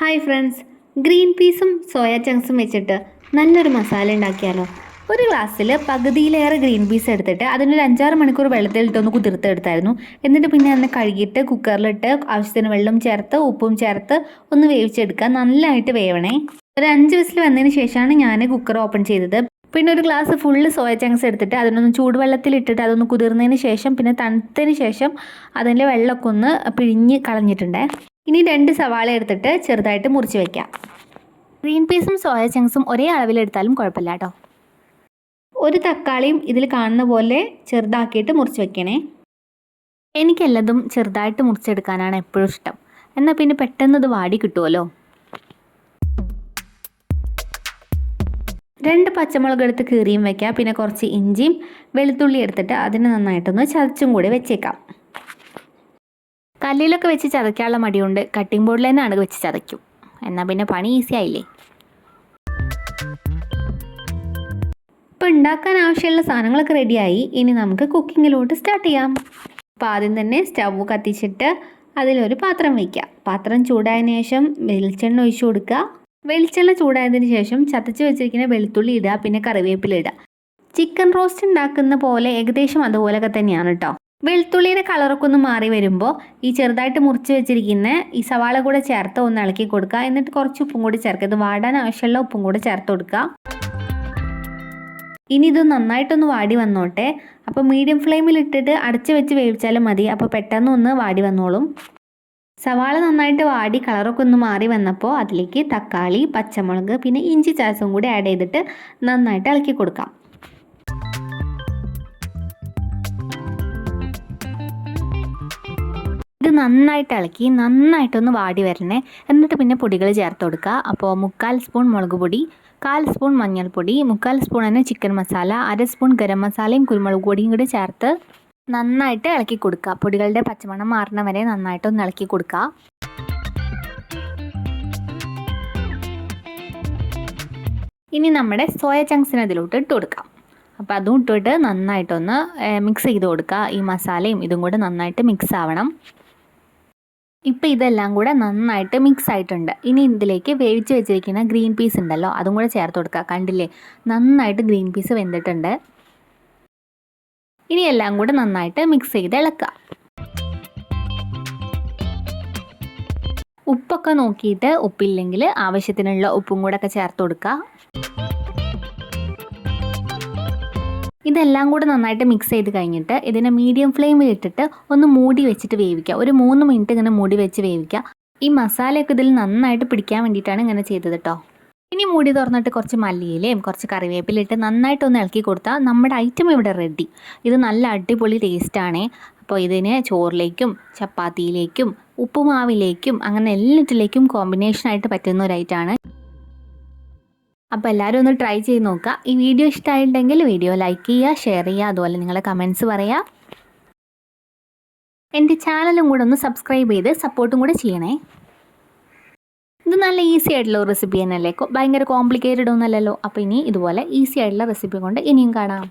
Hi friends, green പീസും soya ചങ്ക്സും വെച്ചിട്ട് നല്ലൊരു മസാല ഉണ്ടാക്കിയാലോ. ഒരു ഗ്ലാസ്സിൽ പകുതിയിലേറെ ഗ്രീൻ പീസ് എടുത്തിട്ട് അതിനൊരു 5-6 മണിക്കൂർ വെള്ളത്തിലിട്ടൊന്ന് കുതിർത്തെടുത്തായിരുന്നു. എന്നിട്ട് പിന്നെ അതിനെ കഴുകിയിട്ട് കുക്കറിലിട്ട് ആവശ്യത്തിന് വെള്ളം ചേർത്ത് ഉപ്പും ചേർത്ത് ഒന്ന് വേവിച്ചെടുക്കുക. നല്ലതായിട്ട് വേവണേ. ഒരു 5 വിസിൽ വന്നതിന് ശേഷമാണ് ഞാൻ കുക്കർ ഓപ്പൺ ചെയ്തത്. പിന്നെ ഒരു ഗ്ലാസ് ഫുള്ള് സോയ ചങ്ക്സ് എടുത്തിട്ട് അതിനൊന്ന് ചൂടുവെള്ളത്തിലിട്ടിട്ട് അതൊന്ന് കുതിർന്നതിന് ശേഷം പിന്നെ തണുത്തതിന് ശേഷം അതിൻ്റെ വെള്ളമൊക്കെ ഒന്ന് പിഴിഞ്ഞ് കളഞ്ഞിട്ടുണ്ട്. ഇനി 2 സവാള എടുത്തിട്ട് ചെറുതായിട്ട് മുറിച്ച് വയ്ക്കാം. ഗ്രീൻ പീസും സോയ ചങ്ക്സും ഒരേ അളവിലെടുത്താലും കുഴപ്പമില്ല കേട്ടോ. ഒരു തക്കാളിയും ഇതിൽ കാണുന്ന പോലെ ചെറുതാക്കിയിട്ട് മുറിച്ച് വയ്ക്കണേ. എനിക്കെല്ലതും ചെറുതായിട്ട് മുറിച്ചെടുക്കാനാണ് എപ്പോഴും ഇഷ്ടം. എന്നാൽ പിന്നെ പെട്ടെന്ന് ഇത് വാടി കിട്ടുമല്ലോ. 2 പച്ചമുളക് എടുത്ത് കീറിയും വയ്ക്കാം. പിന്നെ കുറച്ച് ഇഞ്ചിയും വെളുത്തുള്ളി എടുത്തിട്ട് അതിന് നന്നായിട്ടൊന്ന് ചതച്ചും കൂടി വെച്ചേക്കാം. കല്ലിലൊക്കെ വെച്ച് ചതയ്ക്കാനുള്ള മടിയുണ്ട്. കട്ടിംഗ് ബോർഡിൽ തന്നെയാണ് വെച്ച് ചതയ്ക്കും. എന്നാൽ പിന്നെ പണി ഈസി ആയില്ലേ. ഇപ്പോൾ ഉണ്ടാക്കാൻ ആവശ്യമുള്ള സാധനങ്ങളൊക്കെ റെഡിയായി. ഇനി നമുക്ക് കുക്കിങ്ങിലോട്ട് സ്റ്റാർട്ട് ചെയ്യാം. അപ്പോൾ ആദ്യം തന്നെ സ്റ്റവ് കത്തിച്ചിട്ട് അതിലൊരു പാത്രം വയ്ക്കുക. പാത്രം ചൂടായതിനു ശേഷം വെളിച്ചെണ്ണ ഒഴിച്ചു കൊടുക്കുക. വെളിച്ചെണ്ണ ചൂടായതിനു ശേഷം ചതച്ച് വെച്ചിരിക്കുന്ന വെളുത്തുള്ളി ഇടുക. പിന്നെ കറിവേപ്പില ഇടുക. ചിക്കൻ റോസ്റ്റ് ഉണ്ടാക്കുന്ന പോലെ ഏകദേശം അതുപോലെയൊക്കെ തന്നെയാണ് കേട്ടോ. വെളുത്തുള്ളിയുടെ കളറൊക്കെ ഒന്ന് മാറി വരുമ്പോൾ ഈ ചെറുതായിട്ട് മുറിച്ച് വെച്ചിരിക്കുന്ന ഈ സവാള കൂടെ ചേർത്ത് ഒന്ന് ഇളക്കി കൊടുക്കുക. എന്നിട്ട് കുറച്ച് ഉപ്പും കൂടി ചേർക്കുക. ഇത് വാടാൻ ആവശ്യമുള്ള ഉപ്പും കൂടി ചേർത്ത് കൊടുക്കുക. ഇനി ഇത് നന്നായിട്ടൊന്ന് വാടി വന്നോട്ടെ. അപ്പോൾ മീഡിയം ഫ്ലെയിമിൽ ഇട്ടിട്ട് അടച്ച് വെച്ച് വേവിച്ചാലും മതി. അപ്പോൾ പെട്ടെന്ന് ഒന്ന് വാടി വന്നോളും. സവാള നന്നായിട്ട് വാടി കളറൊക്കെ ഒന്ന് മാറി വന്നപ്പോൾ അതിലേക്ക് തക്കാളി, പച്ചമുളക് പിന്നെ ഇഞ്ചി ചതച്ചും കൂടി ആഡ് ചെയ്തിട്ട് നന്നായിട്ട് ഇളക്കി കൊടുക്കാം. ഇത് നന്നായിട്ട് ഇളക്കി നന്നായിട്ടൊന്ന് വാടി വരണേ. എന്നിട്ട് പിന്നെ പൊടികൾ ചേർത്ത് കൊടുക്കുക. അപ്പോൾ 3/4 സ്പൂൺ മുളക് പൊടി, 1/4 സ്പൂൺ മഞ്ഞൾപ്പൊടി, 3/4 സ്പൂൺ തന്നെ ചിക്കൻ മസാല, 1/2 സ്പൂൺ ഗരം മസാലയും കുരുമുളക് പൊടിയും കൂടി ചേർത്ത് നന്നായിട്ട് ഇളക്കി കൊടുക്കുക. പൊടികളുടെ പച്ചമണം മാറുന്ന വരെ നന്നായിട്ടൊന്ന് ഇളക്കി കൊടുക്കുക. ഇനി നമ്മുടെ സോയ ചങ്ക്സിന് അതിലോട്ട് ഇട്ട് കൊടുക്കാം. അപ്പോൾ അതും ഇട്ടിട്ട് നന്നായിട്ടൊന്ന് മിക്സ് ചെയ്ത് കൊടുക്കുക. ഈ മസാലയും ഇതും കൂടെ നന്നായിട്ട് മിക്സ് ആവണം. ഇപ്പോൾ ഇതെല്ലാം കൂടെ നന്നായിട്ട് മിക്സ് ആയിട്ടുണ്ട്. ഇനി ഇതിലേക്ക് വേവിച്ച് വെച്ചിരിക്കുന്ന ഗ്രീൻ പീസ് ഉണ്ടല്ലോ അതും കൂടെ ചേർത്ത് കൊടുക്കുക. കണ്ടില്ലേ, നന്നായിട്ട് ഗ്രീൻ പീസ് വെന്തിട്ടുണ്ട്. ഇനി എല്ലാം കൂടെ നന്നായിട്ട് മിക്സ് ചെയ്ത് ഇളക്കുക. ഉപ്പൊക്കെ നോക്കിയിട്ട് ഉപ്പില്ലെങ്കിൽ ആവശ്യത്തിനുള്ള ഉപ്പും കൂടെ ഒക്കെ ചേർത്ത് കൊടുക്കുക. ഇതെല്ലാം കൂടെ നന്നായിട്ട് മിക്സ് ചെയ്ത് കഴിഞ്ഞിട്ട് ഇതിനെ മീഡിയം ഫ്ലെയിമിൽ ഇട്ടിട്ട് ഒന്ന് മൂടി വെച്ചിട്ട് വേവിക്കുക. ഒരു 3 മിനിറ്റ് ഇങ്ങനെ മൂടി വെച്ച് വേവിക്കുക. ഈ മസാലയൊക്കെ ഇതിൽ നന്നായിട്ട് പിടിക്കാൻ വേണ്ടിയിട്ടാണ് ഇങ്ങനെ ചെയ്തത് കേട്ടോ. ഇനി മൂടി തുറന്നിട്ട് കുറച്ച് മല്ലിയിലയും കുറച്ച് കറിവേപ്പിലിട്ട് നന്നായിട്ടൊന്ന് ഇളക്കി കൊടുത്താൽ നമ്മുടെ ഐറ്റം ഇവിടെ റെഡി. ഇത് നല്ല അടിപൊളി ടേസ്റ്റാണ്. അപ്പോൾ ഇതിന് ചോറിലേക്കും ചപ്പാത്തിയിലേക്കും ഉപ്പുമാവിലേക്കും അങ്ങനെ എല്ലാറ്റിലേക്കും കോമ്പിനേഷനായിട്ട് പറ്റുന്ന ഒരു ഐറ്റമാണ്. അപ്പോൾ എല്ലാവരും ഒന്ന് ട്രൈ ചെയ്ത് നോക്കുക. ഈ വീഡിയോ ഇഷ്ടമായിട്ടുണ്ടെങ്കിൽ വീഡിയോ ലൈക്ക് ചെയ്യുക, ഷെയർ ചെയ്യുക, അതുപോലെ നിങ്ങളുടെ കമൻറ്റ്സ് പറയുക. എൻ്റെ ചാനലും കൂടെ ഒന്ന് സബ്സ്ക്രൈബ് ചെയ്ത് സപ്പോർട്ടും കൂടെ ചെയ്യണേ. ഇത് നല്ല ഈസി ആയിട്ടുള്ള റെസിപ്പി തന്നെയല്ലേ, ഭയങ്കര കോംപ്ലിക്കേറ്റഡ് ഒന്നുമല്ലല്ലോ. അപ്പോൾ ഇനി ഇതുപോലെ ഈസി ആയിട്ടുള്ള റെസിപ്പി കൊണ്ട് ഇനിയും കാണാം.